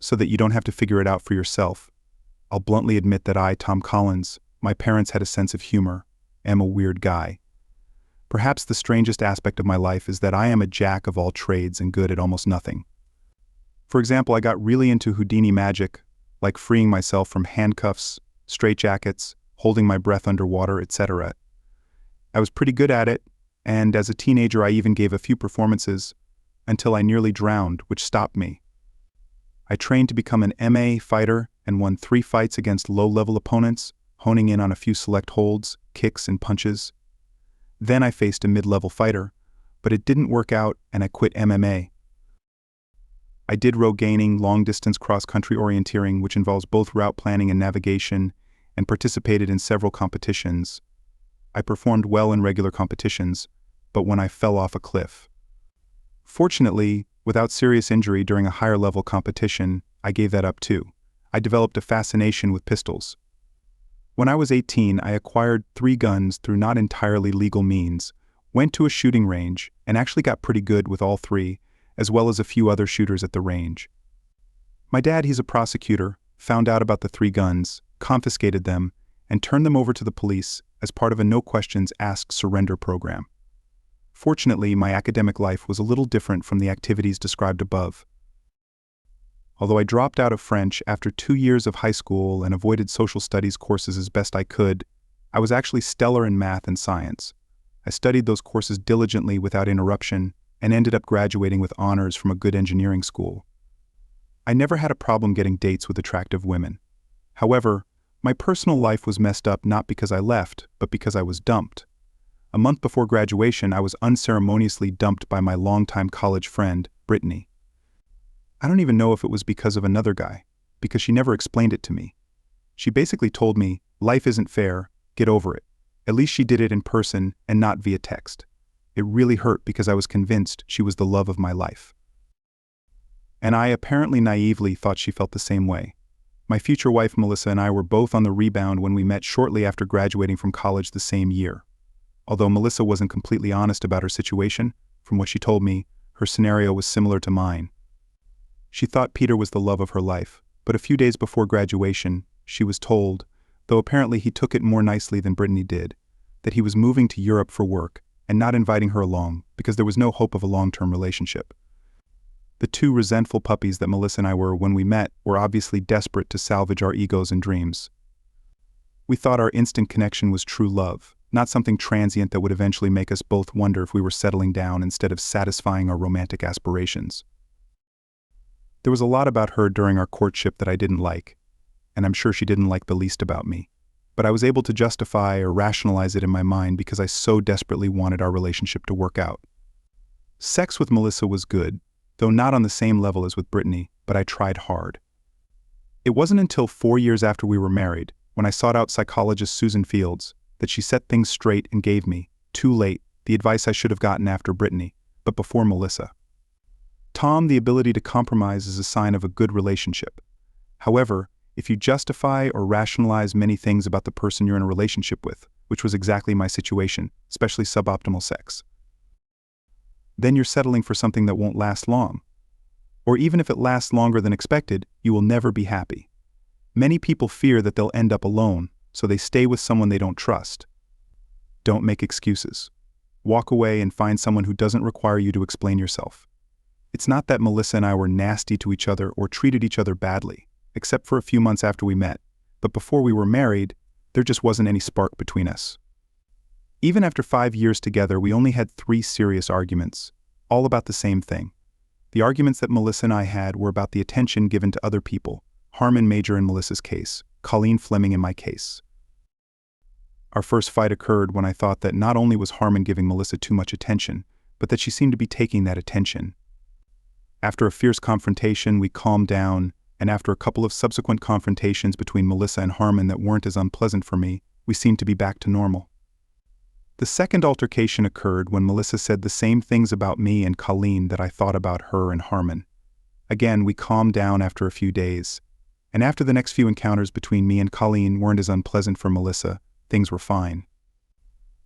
so that you don't have to figure it out for yourself. I'll bluntly admit that I, Tom Collins, my parents had a sense of humor, am a weird guy. Perhaps the strangest aspect of my life is that I am a jack of all trades and good at almost nothing. For example, I got really into Houdini magic, like freeing myself from handcuffs, straitjackets, holding my breath underwater, etc. I was pretty good at it, and as a teenager I even gave a few performances, until I nearly drowned, which stopped me. I trained to become an MMA fighter and won 3 fights against low-level opponents, honing in on a few select holds, kicks, and punches. Then I faced a mid-level fighter, but it didn't work out and I quit MMA. I did road gaining, long-distance cross-country orienteering, which involves both route planning and navigation, and participated in several competitions. I performed well in regular competitions, but when I fell off a cliff. Fortunately, without serious injury during a higher-level competition, I gave that up too. I developed a fascination with pistols. When I was 18, I acquired 3 guns through not entirely legal means, went to a shooting range, and actually got pretty good with all 3, as well as a few other shooters at the range. My dad, he's a prosecutor, found out about the 3 guns, confiscated them, and turned them over to the police as part of a no-questions-asked surrender program. Fortunately, my academic life was a little different from the activities described above. Although I dropped out of French after 2 years of high school and avoided social studies courses as best I could, I was actually stellar in math and science. I studied those courses diligently without interruption and ended up graduating with honors from a good engineering school. I never had a problem getting dates with attractive women. However, my personal life was messed up not because I left, but because I was dumped. A month before graduation, I was unceremoniously dumped by my longtime college friend, Brittany. I don't even know if it was because of another guy, because she never explained it to me. She basically told me, life isn't fair, get over it. At least she did it in person and not via text. It really hurt because I was convinced she was the love of my life. And I apparently naively thought she felt the same way. My future wife Melissa and I were both on the rebound when we met shortly after graduating from college the same year. Although Melissa wasn't completely honest about her situation, from what she told me, her scenario was similar to mine. She thought Peter was the love of her life, but a few days before graduation, she was told, though apparently he took it more nicely than Brittany did, that he was moving to Europe for work and not inviting her along because there was no hope of a long-term relationship. The 2 resentful puppies that Melissa and I were when we met were obviously desperate to salvage our egos and dreams. We thought our instant connection was true love, not something transient that would eventually make us both wonder if we were settling down instead of satisfying our romantic aspirations. There was a lot about her during our courtship that I didn't like, and I'm sure she didn't like the least about me. But I was able to justify or rationalize it in my mind because I so desperately wanted our relationship to work out. Sex with Melissa was good, though not on the same level as with Brittany, but I tried hard. It wasn't until 4 years after we were married, when I sought out psychologist Susan Fields, that she set things straight and gave me, too late, the advice I should have gotten after Brittany, but before Melissa. Tom, the ability to compromise is a sign of a good relationship. However, if you justify or rationalize many things about the person you're in a relationship with, which was exactly my situation, especially suboptimal sex, then you're settling for something that won't last long. Or even if it lasts longer than expected, you will never be happy. Many people fear that they'll end up alone, so they stay with someone they don't trust. Don't make excuses. Walk away and find someone who doesn't require you to explain yourself. It's not that Melissa and I were nasty to each other or treated each other badly, except for a few months after we met, but before we were married, there just wasn't any spark between us. Even after 5 years together, we only had 3 serious arguments, all about the same thing. The arguments that Melissa and I had were about the attention given to other people, Harmon Major in Melissa's case, Colleen Fleming in my case. Our first fight occurred when I thought that not only was Harmon giving Melissa too much attention, but that she seemed to be taking that attention. After a fierce confrontation, we calmed down, and after a couple of subsequent confrontations between Melissa and Harmon that weren't as unpleasant for me, we seemed to be back to normal. The second altercation occurred when Melissa said the same things about me and Colleen that I thought about her and Harmon. Again, we calmed down after a few days, and after the next few encounters between me and Colleen weren't as unpleasant for Melissa, things were fine.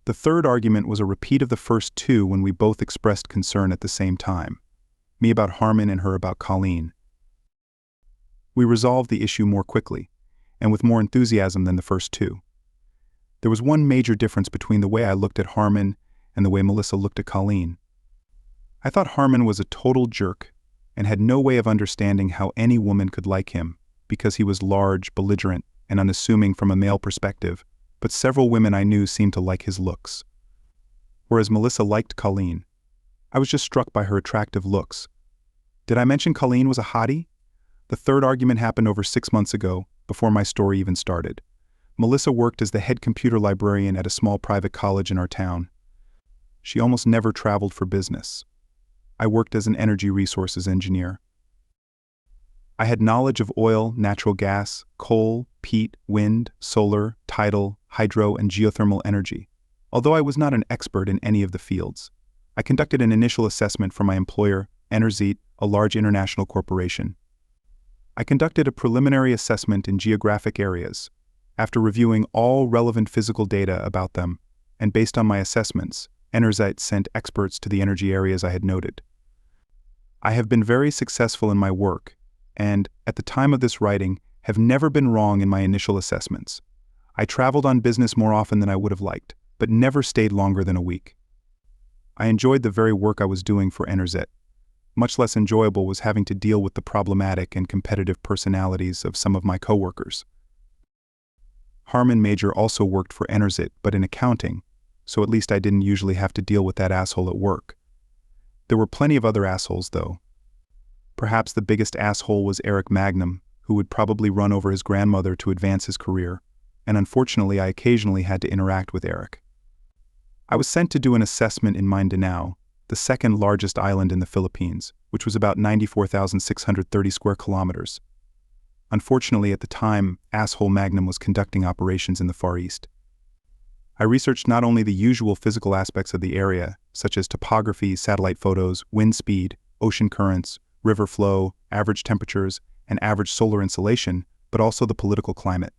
The third argument was a repeat of the first 2 when we both expressed concern at the same time. Me about Harmon and her about Colleen. We resolved the issue more quickly, and with more enthusiasm than the first two. There was one major difference between the way I looked at Harmon and the way Melissa looked at Colleen. I thought Harmon was a total jerk and had no way of understanding how any woman could like him because he was large, belligerent, and unassuming from a male perspective, but several women I knew seemed to like his looks. Whereas Melissa liked Colleen. I was just struck by her attractive looks. Did I mention Colleen was a hottie? The third argument happened over 6 months ago, before my story even started. Melissa worked as the head computer librarian at a small private college in our town. She almost never traveled for business. I worked as an energy resources engineer. I had knowledge of oil, natural gas, coal, peat, wind, solar, tidal, hydro, and geothermal energy. Although I was not an expert in any of the fields, I conducted an initial assessment for my employer, Enerzit, a large international corporation. I conducted a preliminary assessment in geographic areas. After reviewing all relevant physical data about them, and based on my assessments, Enerzit sent experts to the energy areas I had noted. I have been very successful in my work, and, at the time of this writing, have never been wrong in my initial assessments. I traveled on business more often than I would have liked, but never stayed longer than a week. I enjoyed the very work I was doing for Enerzit. Much less enjoyable was having to deal with the problematic and competitive personalities of some of my coworkers. Harmon Major also worked for Enerzit, but in accounting, so at least I didn't usually have to deal with that asshole at work. There were plenty of other assholes, though. Perhaps the biggest asshole was Eric Magnum, who would probably run over his grandmother to advance his career, and unfortunately I occasionally had to interact with Eric. I was sent to do an assessment in Mindanao, the second largest island in the Philippines, which was about 94,630 square kilometers. Unfortunately, at the time, asshole Magnum was conducting operations in the Far East. I researched not only the usual physical aspects of the area, such as topography, satellite photos, wind speed, ocean currents, river flow, average temperatures, and average solar insolation, but also the political climate.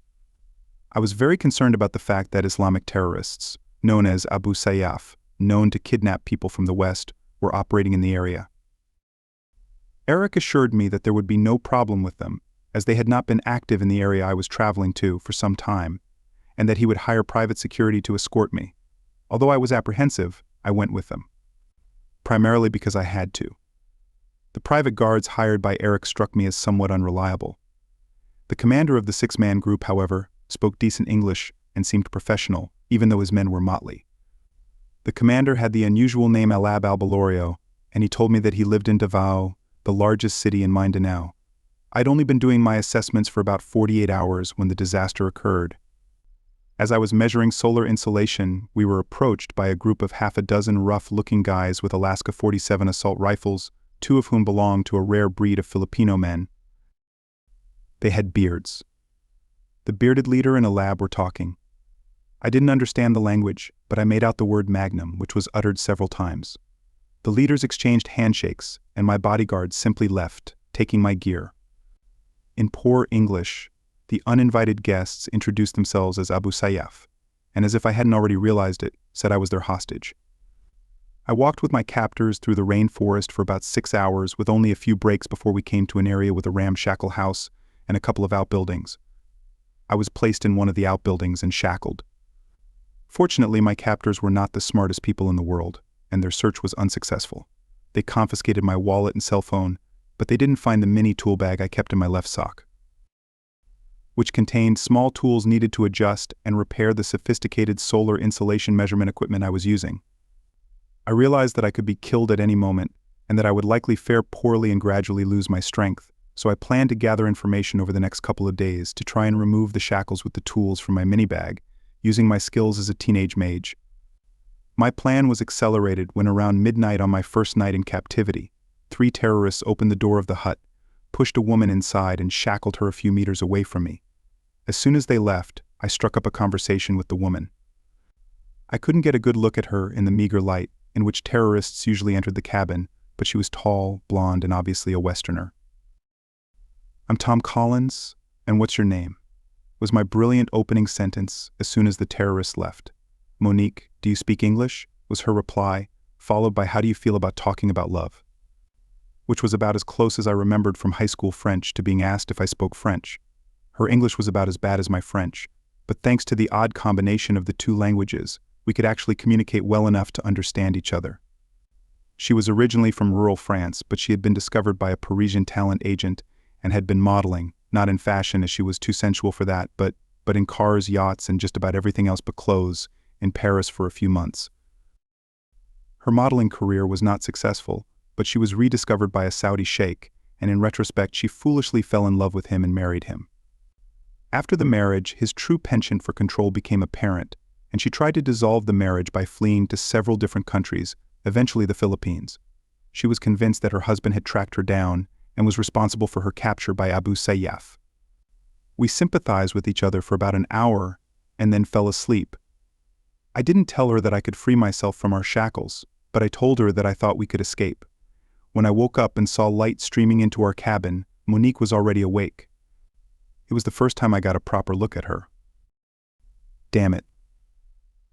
I was very concerned about the fact that Islamic terrorists, known as Abu Sayyaf, known to kidnap people from the West, were operating in the area. Eric assured me that there would be no problem with them, as they had not been active in the area I was traveling to for some time, and that he would hire private security to escort me. Although I was apprehensive, I went with them. Primarily because I had to. The private guards hired by Eric struck me as somewhat unreliable. The commander of the 6-man group, however, spoke decent English and seemed professional, even though his men were motley. The commander had the unusual name Alab Albalorio, and he told me that he lived in Davao, the largest city in Mindanao. I'd only been doing my assessments for about 48 hours when the disaster occurred. As I was measuring solar insolation, we were approached by a group of half a dozen rough-looking guys with Alaska 47 assault rifles, 2 of whom belonged to a rare breed of Filipino men. They had beards. The bearded leader and Alab were talking. I didn't understand the language, but I made out the word Magnum, which was uttered several times. The leaders exchanged handshakes, and my bodyguards simply left, taking my gear. In poor English, the uninvited guests introduced themselves as Abu Sayyaf, and as if I hadn't already realized it, said I was their hostage. I walked with my captors through the rainforest for about 6 hours with only a few breaks before we came to an area with a ramshackle house and a couple of outbuildings. I was placed in one of the outbuildings and shackled. Fortunately, my captors were not the smartest people in the world, and their search was unsuccessful. They confiscated my wallet and cell phone, but they didn't find the mini tool bag I kept in my left sock, which contained small tools needed to adjust and repair the sophisticated solar insolation measurement equipment I was using. I realized that I could be killed at any moment, and that I would likely fare poorly and gradually lose my strength, so I planned to gather information over the next couple of days to try and remove the shackles with the tools from my mini bag, using my skills as a teenage mage. My plan was accelerated when around midnight on my first night in captivity, 3 terrorists opened the door of the hut, pushed a woman inside and shackled her a few meters away from me. As soon as they left, I struck up a conversation with the woman. I couldn't get a good look at her in the meager light in which terrorists usually entered the cabin, but she was tall, blonde, and obviously a Westerner. "I'm Tom Collins, and what's your name?" was my brilliant opening sentence as soon as the terrorists left. "Monique, do you speak English?" was her reply, followed by "How do you feel about talking about love?" which was about as close as I remembered from high school French to being asked if I spoke French. Her English was about as bad as my French, but thanks to the odd combination of the two languages, we could actually communicate well enough to understand each other. She was originally from rural France, but she had been discovered by a Parisian talent agent and had been modeling, not in fashion as she was too sensual for that, but in cars, yachts, and just about everything else but clothes, in Paris for a few months. Her modeling career was not successful, but she was rediscovered by a Saudi sheikh, and in retrospect she foolishly fell in love with him and married him. After the marriage, his true penchant for control became apparent, and she tried to dissolve the marriage by fleeing to several different countries, eventually the Philippines. She was convinced that her husband had tracked her down and was responsible for her capture by Abu Sayyaf. We sympathized with each other for about an hour and then fell asleep. I didn't tell her that I could free myself from our shackles, but I told her that I thought we could escape. When I woke up and saw light streaming into our cabin, Monique was already awake. It was the first time I got a proper look at her. Damn it.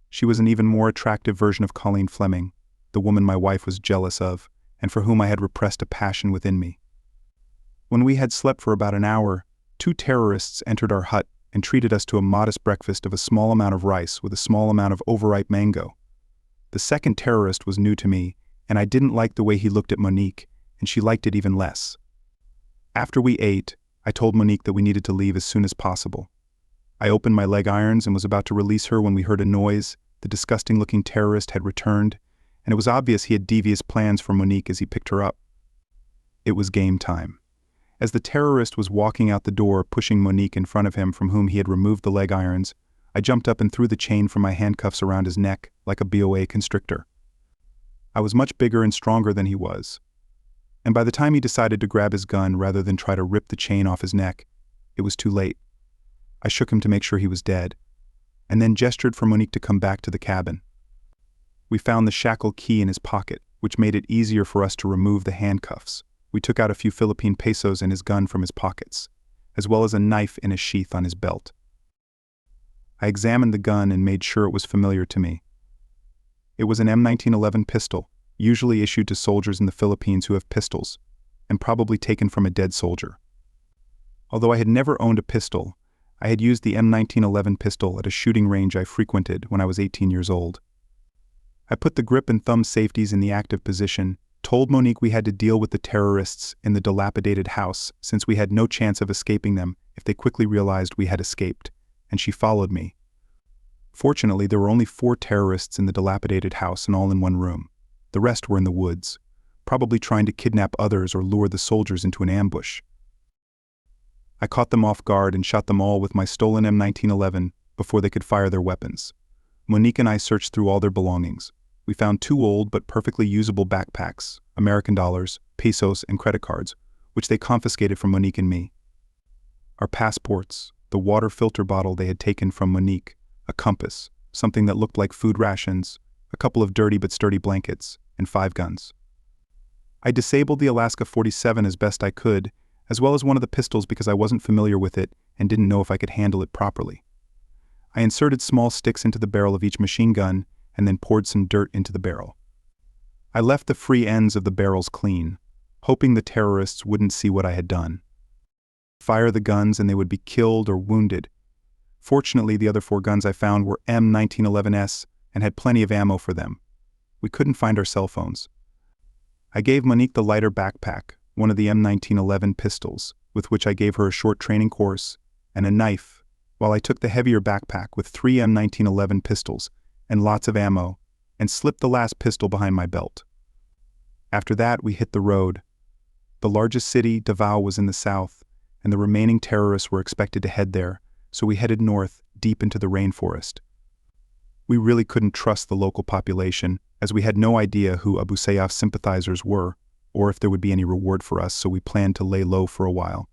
She was an even more attractive version of Colleen Fleming, the woman my wife was jealous of, and for whom I had repressed a passion within me. When we had slept for about an hour, 2 terrorists entered our hut and treated us to a modest breakfast of a small amount of rice with a small amount of overripe mango. The second terrorist was new to me, and I didn't like the way he looked at Monique, and she liked it even less. After we ate, I told Monique that we needed to leave as soon as possible. I opened my leg irons and was about to release her when we heard a noise. The disgusting-looking terrorist had returned, and it was obvious he had devious plans for Monique as he picked her up. It was game time. As the terrorist was walking out the door, pushing Monique in front of him from whom he had removed the leg irons, I jumped up and threw the chain from my handcuffs around his neck like a BOA constrictor. I was much bigger and stronger than he was, and by the time he decided to grab his gun rather than try to rip the chain off his neck, it was too late. I shook him to make sure he was dead, and then gestured for Monique to come back to the cabin. We found the shackle key in his pocket, which made it easier for us to remove the handcuffs. We took out a few Philippine pesos and his gun from his pockets, as well as a knife in a sheath on his belt. I examined the gun and made sure it was familiar to me. It was an M1911 pistol, usually issued to soldiers in the Philippines who have pistols, and probably taken from a dead soldier. Although I had never owned a pistol, I had used the M1911 pistol at a shooting range I frequented when I was 18 years old. I put the grip and thumb safeties in the active position, told Monique we had to deal with the terrorists in the dilapidated house since we had no chance of escaping them if they quickly realized we had escaped, and she followed me. Fortunately, there were only 4 terrorists in the dilapidated house and all in one room. The rest were in the woods, probably trying to kidnap others or lure the soldiers into an ambush. I caught them off guard and shot them all with my stolen M1911 before they could fire their weapons. Monique and I searched through all their belongings. We found 2 old but perfectly usable backpacks, American dollars, pesos, and credit cards, which they confiscated from Monique and me. Our passports, the water filter bottle they had taken from Monique, a compass, something that looked like food rations, a couple of dirty but sturdy blankets, and 5 guns. I disabled the Alaska 47 as best I could, as well as one of the pistols because I wasn't familiar with it and didn't know if I could handle it properly. I inserted small sticks into the barrel of each machine gun and then poured some dirt into the barrel. I left the free ends of the barrels clean, hoping the terrorists wouldn't see what I had done. Fire the guns and they would be killed or wounded. Fortunately, the other 4 guns I found were M1911s and had plenty of ammo for them. We couldn't find our cell phones. I gave Monique the lighter backpack, one of the M1911 pistols, with which I gave her a short training course, and a knife, while I took the heavier backpack with 3 M1911 pistols and lots of ammo, and slipped the last pistol behind my belt. After that, we hit the road. The largest city, Davao, was in the south, and the remaining terrorists were expected to head there, so we headed north, deep into the rainforest. We really couldn't trust the local population, as we had no idea who Abu Sayyaf's sympathizers were, or if there would be any reward for us, so we planned to lay low for a while.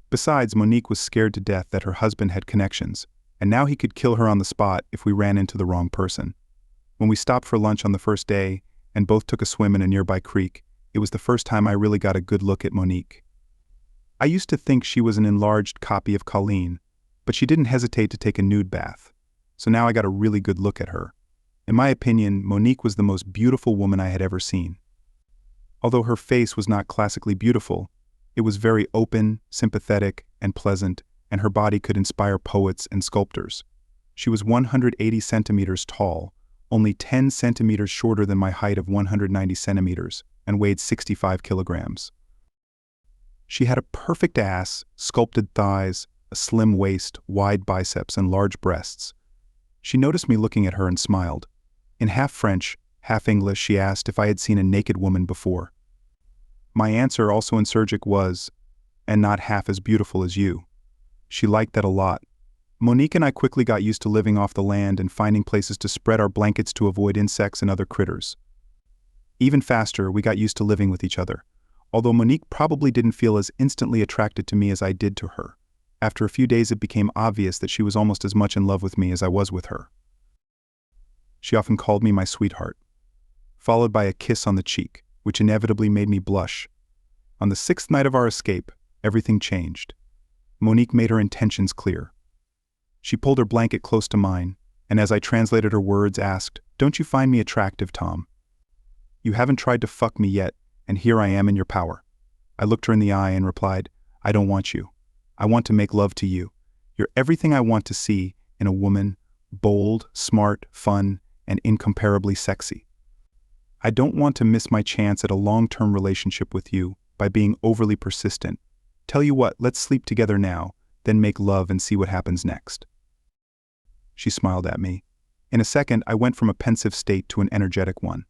Besides, Monique was scared to death that her husband had connections, and now he could kill her on the spot if we ran into the wrong person. When we stopped for lunch on the first day, and both took a swim in a nearby creek, it was the first time I really got a good look at Monique. I used to think she was an enlarged copy of Colleen, but she didn't hesitate to take a nude bath, so now I got a really good look at her. In my opinion, Monique was the most beautiful woman I had ever seen. Although her face was not classically beautiful, it was very open, sympathetic, and pleasant, and her body could inspire poets and sculptors. She was 180 centimeters tall, only 10 centimeters shorter than my height of 190 centimeters, and weighed 65 kilograms. She had a perfect ass, sculpted thighs, a slim waist, wide biceps, and large breasts. She noticed me looking at her and smiled. In half French, half English, she asked if I had seen a naked woman before. My answer, also in Sergic, was, "And not half as beautiful as you." She liked that a lot. Monique and I quickly got used to living off the land and finding places to spread our blankets to avoid insects and other critters. Even faster, we got used to living with each other, although Monique probably didn't feel as instantly attracted to me as I did to her. After a few days, it became obvious that she was almost as much in love with me as I was with her. She often called me my sweetheart, followed by a kiss on the cheek, which inevitably made me blush. On the 6th night of our escape, everything changed. Monique made her intentions clear. She pulled her blanket close to mine, and as I translated her words, asked, "Don't you find me attractive, Tom? You haven't tried to fuck me yet, and here I am in your power." I looked her in the eye and replied, "I don't want you. I want to make love to you. You're everything I want to see in a woman, bold, smart, fun, and incomparably sexy. I don't want to miss my chance at a long-term relationship with you by being overly persistent. Tell you what, let's sleep together now, then make love and see what happens next." She smiled at me. In a second, I went from a pensive state to an energetic one.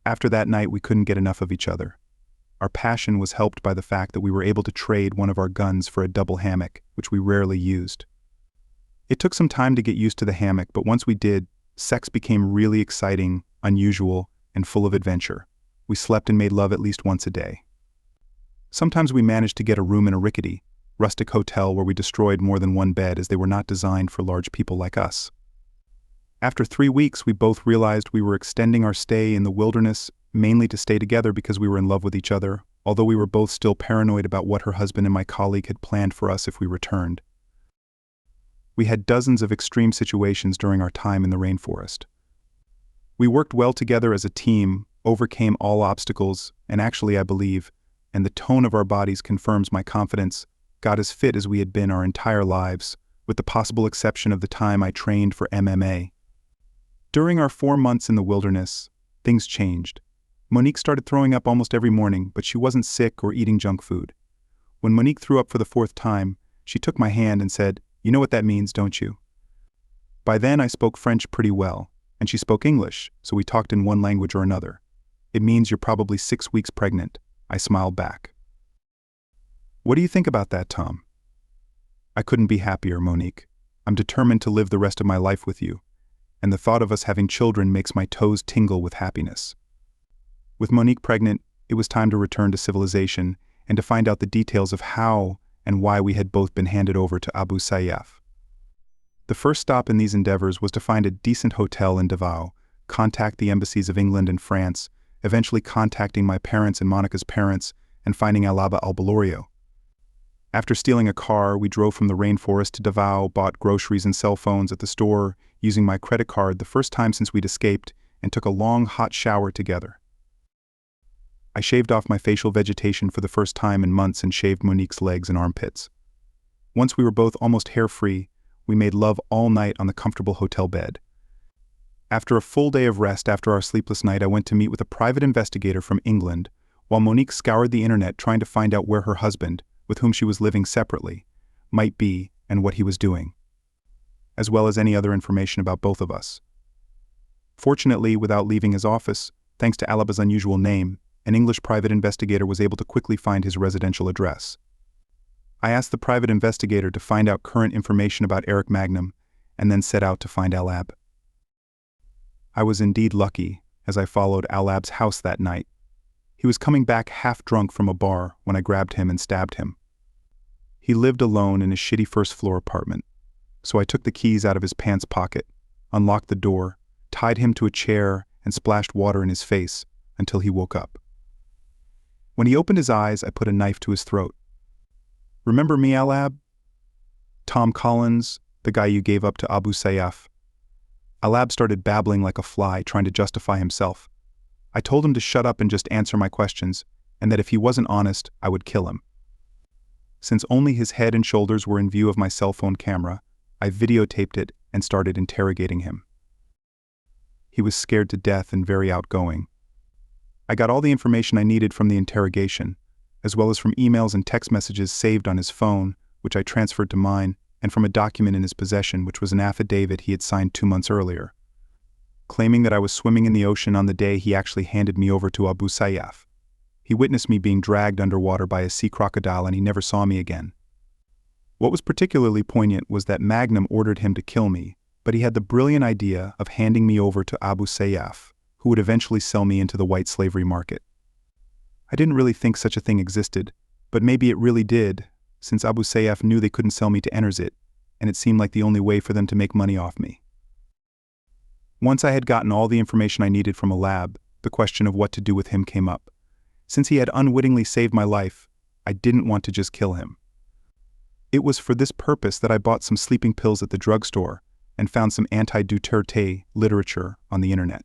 After that night, we couldn't get enough of each other. Our passion was helped by the fact that we were able to trade one of our guns for a double hammock, which we rarely used. It took some time to get used to the hammock, but once we did, sex became really exciting, unusual, and full of adventure. We slept and made love at least once a day. Sometimes we managed to get a room in a rickety, rustic hotel where we destroyed more than one bed as they were not designed for large people like us. After 3 weeks, we both realized we were extending our stay in the wilderness mainly to stay together because we were in love with each other, although we were both still paranoid about what her husband and my colleague had planned for us if we returned. We had dozens of extreme situations during our time in the rainforest. We worked well together as a team, overcame all obstacles, and actually, I believe, and the tone of our bodies confirms my confidence, got as fit as we had been our entire lives, with the possible exception of the time I trained for MMA. During our 4 months in the wilderness, things changed. Monique started throwing up almost every morning, but she wasn't sick or eating junk food. When Monique threw up for the 4th time, she took my hand and said, "You know what that means, don't you?" By then, I spoke French pretty well, and she spoke English, so we talked in one language or another. "It means you're probably 6 weeks pregnant," I smiled back. "What do you think about that, Tom?" "I couldn't be happier, Monique. I'm determined to live the rest of my life with you, and the thought of us having children makes my toes tingle with happiness." With Monique pregnant, it was time to return to civilization and to find out the details of how and why we had both been handed over to Abu Sayyaf. The first stop in these endeavors was to find a decent hotel in Davao, contact the embassies of England and France, eventually contacting my parents and Monica's parents, and finding Alaba Albalorio. After stealing a car, we drove from the rainforest to Davao, bought groceries and cell phones at the store, using my credit card the first time since we'd escaped, and took a long, hot shower together. I shaved off my facial vegetation for the first time in months and shaved Monique's legs and armpits. Once we were both almost hair-free, we made love all night on the comfortable hotel bed. After a full day of rest after our sleepless night, I went to meet with a private investigator from England, while Monique scoured the internet trying to find out where her husband, with whom she was living separately, might be and what he was doing, as well as any other information about both of us. Fortunately, without leaving his office, thanks to Alaba's unusual name, an English private investigator was able to quickly find his residential address. I asked the private investigator to find out current information about Eric Magnum, and then set out to find Alab. I was indeed lucky, as I followed Alab's house that night. He was coming back half-drunk from a bar when I grabbed him and stabbed him. He lived alone in his shitty first-floor apartment, so I took the keys out of his pants pocket, unlocked the door, tied him to a chair, and splashed water in his face until he woke up. When he opened his eyes, I put a knife to his throat. "Remember me, Alab? Tom Collins, the guy you gave up to Abu Sayyaf." Alab started babbling like a fly, trying to justify himself. I told him to shut up and just answer my questions, and that if he wasn't honest, I would kill him. Since only his head and shoulders were in view of my cell phone camera, I videotaped it and started interrogating him. He was scared to death and very outgoing. I got all the information I needed from the interrogation, as well as from emails and text messages saved on his phone, which I transferred to mine, and from a document in his possession which was an affidavit he had signed 2 months earlier, claiming that I was swimming in the ocean on the day he actually handed me over to Abu Sayyaf. He witnessed me being dragged underwater by a sea crocodile and he never saw me again. What was particularly poignant was that Magnum ordered him to kill me, but he had the brilliant idea of handing me over to Abu Sayyaf, who would eventually sell me into the white slavery market. I didn't really think such a thing existed, but maybe it really did, since Abu Sayyaf knew they couldn't sell me to Enerzit, and it seemed like the only way for them to make money off me. Once I had gotten all the information I needed from a lab, the question of what to do with him came up. Since he had unwittingly saved my life, I didn't want to just kill him. It was for this purpose that I bought some sleeping pills at the drugstore and found some anti-Duterte literature on the internet.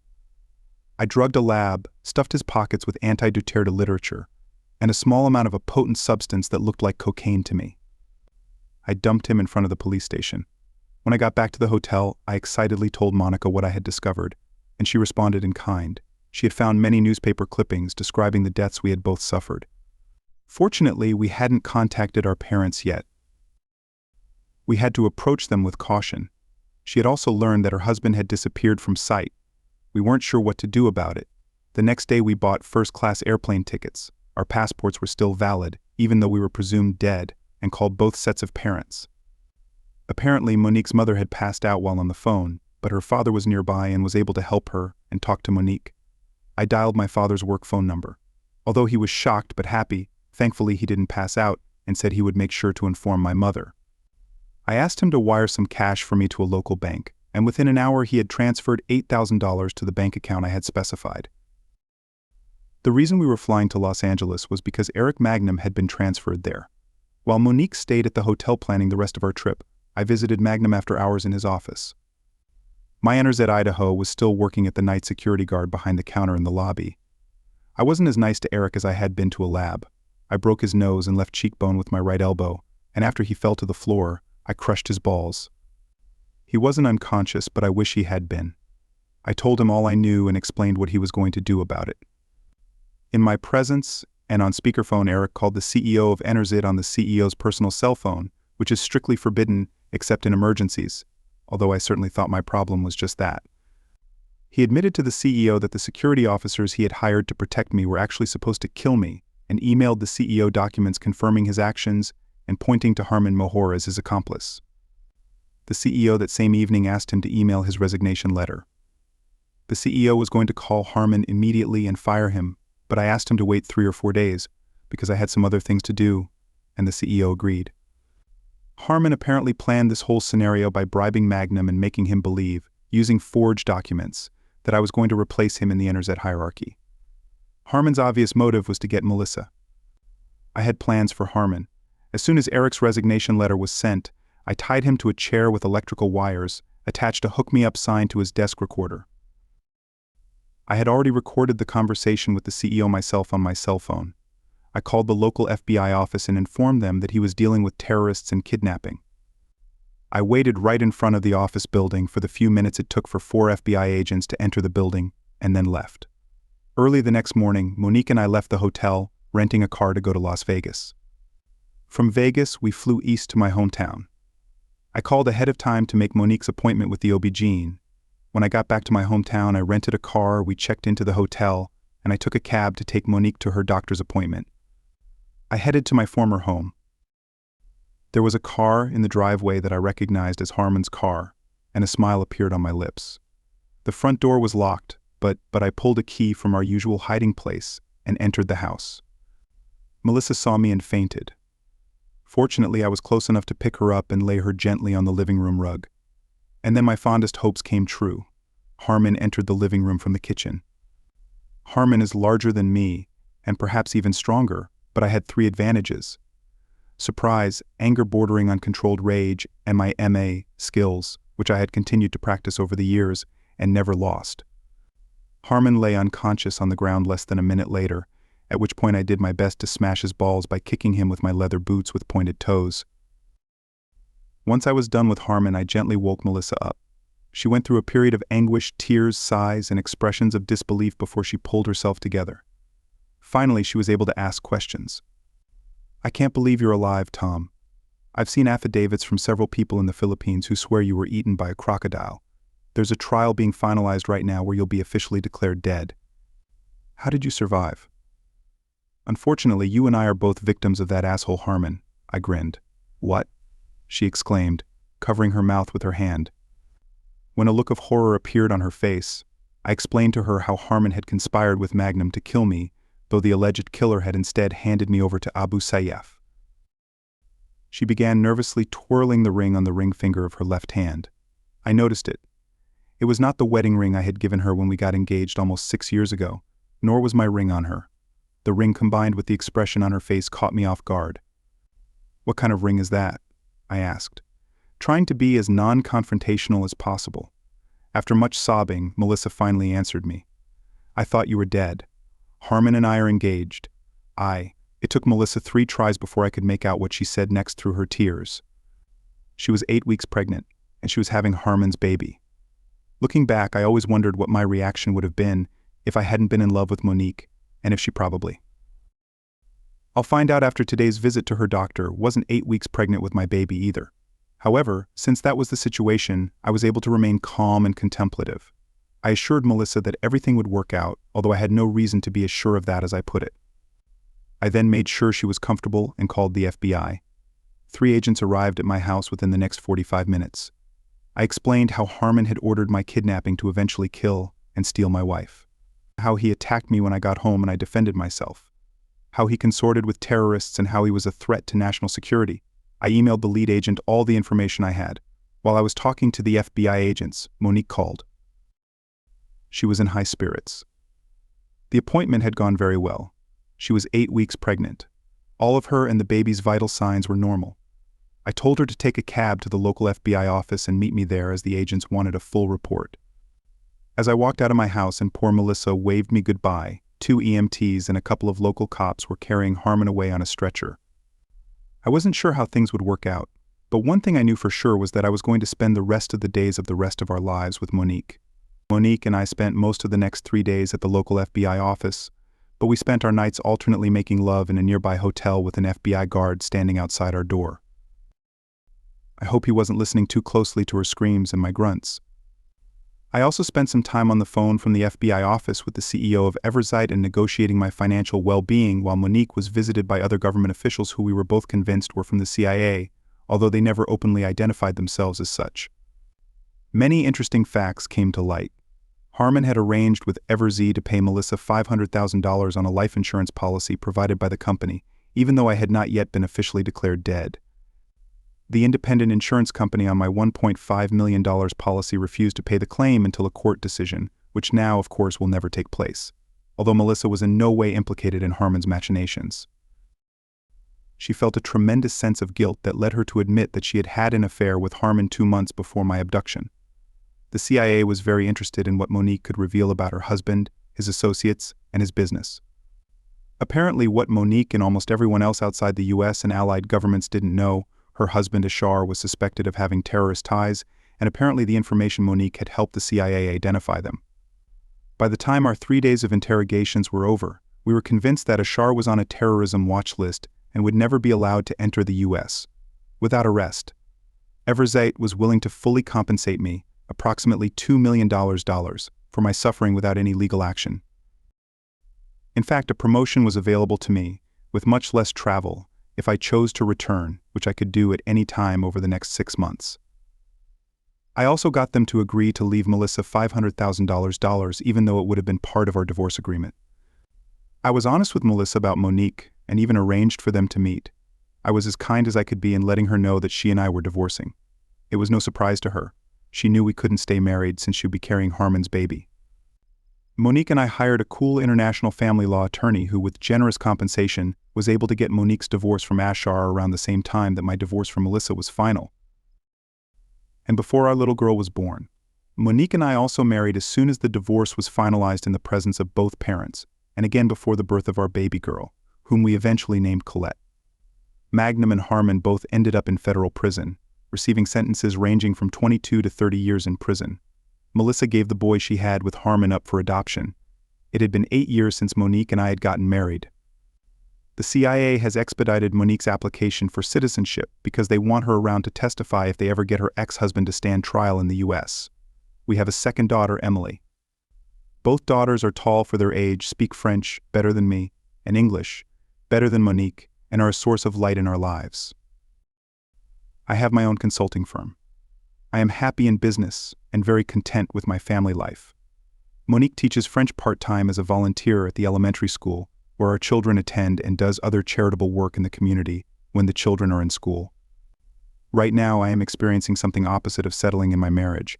I drugged a lab, stuffed his pockets with anti-Duterte literature, and a small amount of a potent substance that looked like cocaine to me. I dumped him in front of the police station. When I got back to the hotel, I excitedly told Monica what I had discovered, and she responded in kind. She had found many newspaper clippings describing the deaths we had both suffered. Fortunately, we hadn't contacted our parents yet. We had to approach them with caution. She had also learned that her husband had disappeared from sight. We weren't sure what to do about it. The next day we bought first-class airplane tickets. Our passports were still valid, even though we were presumed dead, and called both sets of parents. Apparently, Monique's mother had passed out while on the phone, but her father was nearby and was able to help her and talk to Monique. I dialed my father's work phone number. Although he was shocked but happy, thankfully he didn't pass out and said he would make sure to inform my mother. I asked him to wire some cash for me to a local bank, and within an hour he had transferred $8,000 to the bank account I had specified. The reason we were flying to Los Angeles was because Eric Magnum had been transferred there. While Monique stayed at the hotel planning the rest of our trip, I visited Magnum after hours in his office. My Enerzet Idaho was still working at the night security guard behind the counter in the lobby. I wasn't as nice to Eric as I had been to a lab. I broke his nose and left cheekbone with my right elbow, and after he fell to the floor, I crushed his balls. He wasn't unconscious, but I wish he had been. I told him all I knew and explained what he was going to do about it. In my presence, and on speakerphone, Eric called the CEO of Enerzit on the CEO's personal cell phone, which is strictly forbidden except in emergencies, although I certainly thought my problem was just that. He admitted to the CEO that the security officers he had hired to protect me were actually supposed to kill me, and emailed the CEO documents confirming his actions and pointing to Harman Mohor as his accomplice. The CEO that same evening asked him to email his resignation letter. The CEO was going to call Harman immediately and fire him, but I asked him to wait 3 or 4 days, because I had some other things to do, and the CEO agreed. Harman apparently planned this whole scenario by bribing Magnum and making him believe, using forged documents, that I was going to replace him in the Enerzet hierarchy. Harman's obvious motive was to get Melissa. I had plans for Harman. As soon as Eric's resignation letter was sent, I tied him to a chair with electrical wires, attached a hook-me-up sign to his desk recorder. I had already recorded the conversation with the CEO myself on my cell phone. I called the local FBI office and informed them that he was dealing with terrorists and kidnapping. I waited right in front of the office building for the few minutes it took for 4 FBI agents to enter the building, and then left. Early the next morning, Monique and I left the hotel, renting a car to go to Las Vegas. From Vegas, we flew east to my hometown. I called ahead of time to make Monique's appointment with the OB-GYN. When I got back to my hometown, I rented a car, we checked into the hotel, and I took a cab to take Monique to her doctor's appointment. I headed to my former home. There was a car in the driveway that I recognized as Harman's car, and a smile appeared on my lips. The front door was locked, but I pulled a key from our usual hiding place and entered the house. Melissa saw me and fainted. Fortunately, I was close enough to pick her up and lay her gently on the living room rug. And then my fondest hopes came true. Harman entered the living room from the kitchen. Harman is larger than me, and perhaps even stronger, but I had 3 advantages: surprise, anger bordering on controlled rage, and my MA skills, which I had continued to practice over the years and never lost. Harmon lay unconscious on the ground less than a minute later, at which point I did my best to smash his balls by kicking him with my leather boots with pointed toes. Once I was done with Harmon, I gently woke Melissa up. She went through a period of anguish, tears, sighs, and expressions of disbelief before she pulled herself together. Finally, she was able to ask questions. "I can't believe you're alive, Tom. I've seen affidavits from several people in the Philippines who swear you were eaten by a crocodile. There's a trial being finalized right now where you'll be officially declared dead. How did you survive?" "Unfortunately, you and I are both victims of that asshole Harmon," I grinned. "What?" she exclaimed, covering her mouth with her hand. When a look of horror appeared on her face, I explained to her how Harmon had conspired with Magnum to kill me, though the alleged killer had instead handed me over to Abu Sayyaf. She began nervously twirling the ring on the ring finger of her left hand. I noticed it. It was not the wedding ring I had given her when we got engaged almost 6 years ago, nor was my ring on her. The ring combined with the expression on her face caught me off guard. "What kind of ring is that?" I asked, trying to be as non-confrontational as possible. After much sobbing, Melissa finally answered me. "I thought you were dead. Harmon and I are engaged." It took Melissa 3 tries before I could make out what she said next through her tears. She was 8 weeks pregnant, and she was having Harmon's baby. Looking back, I always wondered what my reaction would have been if I hadn't been in love with Monique, and if she probably. I'll find out after today's visit to her doctor wasn't 8 weeks pregnant with my baby either. However, since that was the situation, I was able to remain calm and contemplative. I assured Melissa that everything would work out, although I had no reason to be as sure of that as I put it. I then made sure she was comfortable and called the FBI. 3 agents arrived at my house within the next 45 minutes. I explained how Harmon had ordered my kidnapping to eventually kill and steal my wife. How he attacked me when I got home and I defended myself. How he consorted with terrorists and how he was a threat to national security. I emailed the lead agent all the information I had. While I was talking to the FBI agents, Monique called. She was in high spirits. The appointment had gone very well. She was 8 weeks pregnant. All of her and the baby's vital signs were normal. I told her to take a cab to the local FBI office and meet me there as the agents wanted a full report. As I walked out of my house and poor Melissa waved me goodbye, 2 EMTs and a couple of local cops were carrying Harmon away on a stretcher. I wasn't sure how things would work out, but one thing I knew for sure was that I was going to spend the rest of the days of the rest of our lives with Monique. Monique and I spent most of the next 3 days at the local FBI office, but we spent our nights alternately making love in a nearby hotel with an FBI guard standing outside our door. I hope he wasn't listening too closely to her screams and my grunts. I also spent some time on the phone from the FBI office with the CEO of Everzite and negotiating my financial well-being while Monique was visited by other government officials who we were both convinced were from the CIA, although they never openly identified themselves as such. Many interesting facts came to light. Harmon had arranged with Everz to pay Melissa $500,000 on a life insurance policy provided by the company, even though I had not yet been officially declared dead. The independent insurance company on my $1.5 million policy refused to pay the claim until a court decision, which now, of course, will never take place, although Melissa was in no way implicated in Harmon's machinations. She felt a tremendous sense of guilt that led her to admit that she had had an affair with Harmon 2 months before my abduction. The CIA was very interested in what Monique could reveal about her husband, his associates, and his business. Apparently, what Monique and almost everyone else outside the US and allied governments didn't know, her husband Ashar was suspected of having terrorist ties, and apparently the information Monique had helped the CIA identify them. By the time our 3 days of interrogations were over, we were convinced that Ashar was on a terrorism watch list and would never be allowed to enter the US without arrest. Everzite was willing to fully compensate me, approximately $2 million, for my suffering without any legal action. In fact, a promotion was available to me, with much less travel, if I chose to return, which I could do at any time over the next 6 months. I also got them to agree to leave Melissa $500,000, even though it would have been part of our divorce agreement. I was honest with Melissa about Monique and even arranged for them to meet. I was as kind as I could be in letting her know that she and I were divorcing. It was no surprise to her. She knew we couldn't stay married since she'd be carrying Harmon's baby. Monique and I hired a cool international family law attorney who, with generous compensation, was able to get Monique's divorce from Ashar around the same time that my divorce from Melissa was final. And before our little girl was born. Monique and I also married as soon as the divorce was finalized in the presence of both parents, and again before the birth of our baby girl, whom we eventually named Colette. Magnum and Harmon both ended up in federal prison, receiving sentences ranging from 22 to 30 years in prison. Melissa gave the boy she had with Harmon up for adoption. It had been 8 years since Monique and I had gotten married. The CIA has expedited Monique's application for citizenship because they want her around to testify if they ever get her ex-husband to stand trial in the U.S. We have a second daughter, Emily. Both daughters are tall for their age, speak French better than me, and English better than Monique, and are a source of light in our lives. I have my own consulting firm. I am happy in business and very content with my family life. Monique teaches French part-time as a volunteer at the elementary school, where our children attend, and does other charitable work in the community when the children are in school. Right now, I am experiencing something opposite of settling in my marriage.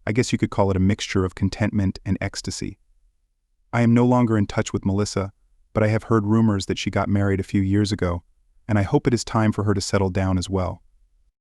I guess you could call it a mixture of contentment and ecstasy. I am no longer in touch with Melissa, but I have heard rumors that she got married a few years ago, and I hope it is time for her to settle down as well.